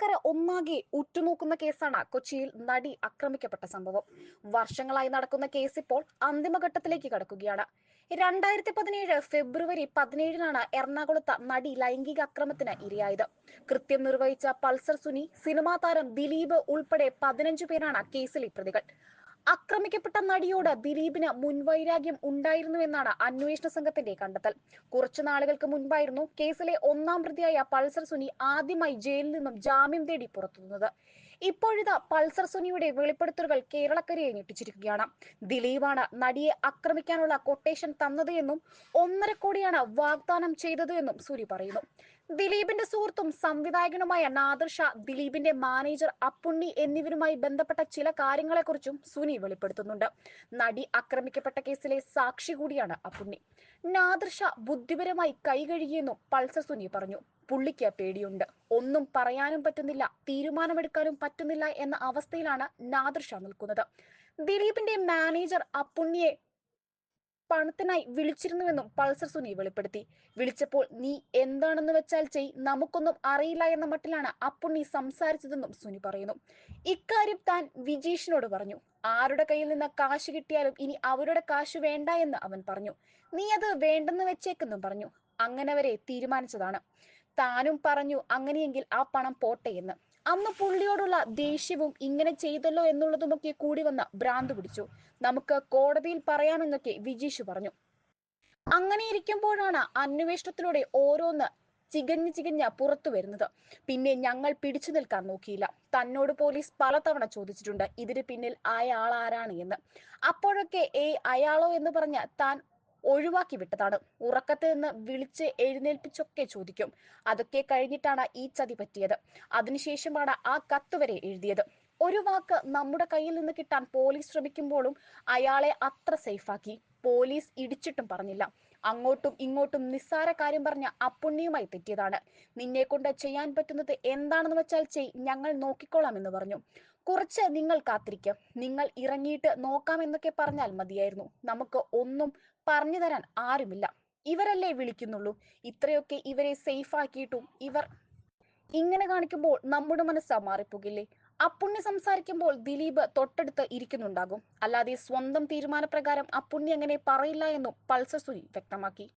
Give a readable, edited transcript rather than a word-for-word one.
കേരളക്കര ഒന്നാകെ ഉറ്റുനോക്കുന്ന കേസാണ് കൊച്ചിയിൽ നടി ആക്രമിക്കപ്പെട്ട സംഭവം. വർഷങ്ങളായി നടക്കുന്ന കേസ് ഇപ്പോൾ അന്തിമഘട്ടത്തിലേക്ക് കടക്കുകയാണ്. 2017 ഫെബ്രുവരി 17-നാണ് എറണാകുളത്ത് നടി ലൈംഗിക അക്രമത്തിന് ഇരയായത്. കൃത്യം നിർവഹിച്ച പൾസർ സുനി, സിനിമാ താരം ദിലീപ് ഉൾപ്പെടെ 15 പേരാണ് കേസിലെ പ്രതികൾ. ആക്രമിക്കപ്പെട്ട നടിയോട് ദിലീപിന് മുൻവൈരാഗ്യം ഉണ്ടായിരുന്നുവെന്നാണ് അന്വേഷണ സംഘത്തിന്റെ കണ്ടെത്തൽ. കുറച്ചു നാളുകൾക്ക് മുൻപായിരുന്നു കേസിലെ ഒന്നാം പ്രതിയായ പൾസർ സുനി ആദ്യമായി ജയിലിൽ നിന്നും ജാമ്യം തേടി പുറത്തുവന്നത്. ഇപ്പോഴിതാ പൾസർ സുനിയുടെ വെളിപ്പെടുത്തലുകൾ കേരളക്കരയെ ഞെട്ടിച്ചിരിക്കുകയാണ്. ദിലീപാണ് നടിയെ ആക്രമിക്കാനുള്ള കൊട്ടേഷൻ തന്നത് എന്നും 1.5 കോടിയാണ് വാഗ്ദാനം ചെയ്തത് എന്നും സുനി പറയുന്നു. ദിലീപിന്റെ സുഹൃത്തും സംവിധായകനുമായ നാദിർ ഷാ, ദിലീപിന്റെ മാനേജർ അപ്പുണ്ണി എന്നിവരുമായി ബന്ധപ്പെട്ട ചില കാര്യങ്ങളെക്കുറിച്ചും സുനി വെളിപ്പെടുത്തുന്നുണ്ട്. നടി ആക്രമിക്കപ്പെട്ട കേസിലെ സാക്ഷി കൂടിയാണ് അപ്പുണ്ണി. നാദിർ ഷാ ബുദ്ധിപരമായി കൈകഴുകിയെന്നും പൾസർ സുനി പറഞ്ഞു. പുള്ളിക്ക് പേടിയുണ്ട്, ഒന്നും പറയാനും പറ്റുന്നില്ല, തീരുമാനമെടുക്കാനും പറ്റുന്നില്ല എന്ന അവസ്ഥയിലാണ് നാദിർ ഷാ നിൽക്കുന്നത്. ദിലീപിന്റെ മാനേജർ അപ്പുണ്ണിയെ പണത്തിനായി വിളിച്ചിരുന്നുവെന്നും പൾസർ സുനി വെളിപ്പെടുത്തി. വിളിച്ചപ്പോൾ നീ എന്താണെന്ന് വെച്ചാൽ ചെയ്, നമുക്കൊന്നും അറിയില്ല എന്ന മട്ടിലാണ് അപ്പുണ്ണി സംസാരിച്ചതെന്നും സുനി പറയുന്നു. ഇക്കാര്യം താൻ വിജീഷിനോട് പറഞ്ഞു. ആരുടെ കയ്യിൽ നിന്ന് കാശ് കിട്ടിയാലും ഇനി അവരുടെ കാശ് വേണ്ട എന്ന് അവൻ പറഞ്ഞു. നീ അത് വേണ്ടെന്ന് വെച്ചേക്കെന്നും പറഞ്ഞു. അങ്ങനെ വരെ തീരുമാനിച്ചതാണ്. താനും പറഞ്ഞു അങ്ങനെയെങ്കിൽ ആ പണം പോട്ടെ എന്ന്. അന്ന് പുള്ളിയോടുള്ള ദേഷ്യവും ഇങ്ങനെ ചെയ്തല്ലോ എന്നുള്ളതുമൊക്കെ കൂടി വന്ന് ഭ്രാന്ത് പിടിച്ചു. നമുക്ക് കോടതിയിൽ പറയാമെന്നൊക്കെ വിജീഷ് പറഞ്ഞു. അങ്ങനെയിരിക്കുമ്പോഴാണ് അന്വേഷണത്തിലൂടെ ഓരോന്ന് ചികഞ്ഞ് പുറത്തു വരുന്നത്. പിന്നെ ഞങ്ങൾ പിടിച്ചു നിൽക്കാൻ നോക്കിയില്ല. തന്നോട് പോലീസ് പലതവണ ചോദിച്ചിട്ടുണ്ട് ഇതിന് പിന്നിൽ അയാളാരാണ് എന്ന്. അപ്പോഴൊക്കെ അയാളോ എന്ന് പറഞ്ഞ് താൻ ഒഴിവാക്കി വിട്ടതാണ്. ഉറക്കത്തിൽ നിന്ന് വിളിച്ച് എഴുന്നേൽപ്പിച്ചൊക്കെ ചോദിക്കും. അതൊക്കെ കഴിഞ്ഞിട്ടാണ് ഈ ചതി പറ്റിയത്. അതിനുശേഷമാണ് ആ കത്ത് വരെ എഴുതിയത്. ഒരു വാക്ക് നമ്മുടെ കയ്യിൽ നിന്ന് കിട്ടാൻ പോലീസ് ശ്രമിക്കുമ്പോഴും അയാളെ അത്ര സേഫാക്കി. പോലീസ് ഇടിച്ചിട്ടും പറഞ്ഞില്ല. അങ്ങോട്ടും ഇങ്ങോട്ടും നിസ്സാര കാര്യം പറഞ്ഞ അപ്പുണ്ണിയുമായി തെറ്റിയതാണ്. നിന്നെ കൊണ്ട് ചെയ്യാൻ പറ്റുന്നത് എന്താണെന്ന് വെച്ചാൽ ചെയ്, ഞങ്ങൾ നോക്കിക്കോളാം എന്ന് പറഞ്ഞു. കുറച്ച് നിങ്ങൾ കാത്തിരിക്കുക, നിങ്ങൾ ഇറങ്ങിയിട്ട് നോക്കാമെന്നൊക്കെ പറഞ്ഞാൽ മതിയായിരുന്നു. നമുക്ക് ഒന്നും പറഞ്ഞു തരാൻ ആരുമില്ല. ഇവരല്ലേ വിളിക്കുന്നുള്ളൂ. ഇത്രയൊക്കെ ഇവരെ സേഫ് ആക്കിയിട്ടും ഇവർ ഇങ്ങനെ കാണിക്കുമ്പോൾ നമ്മുടെ മനസ്സ് മാറിപ്പോകില്ലേ? അപ്പുണ്ണി സംസാരിക്കുമ്പോൾ ദിലീപ് തൊട്ടടുത്ത് ഇരിക്കുന്നുണ്ടാകും. അല്ലാതെ സ്വന്തം തീരുമാനപ്രകാരം അപ്പുണ്ണി അങ്ങനെ പറയില്ല എന്നും പൾസർ സുനി വ്യക്തമാക്കി.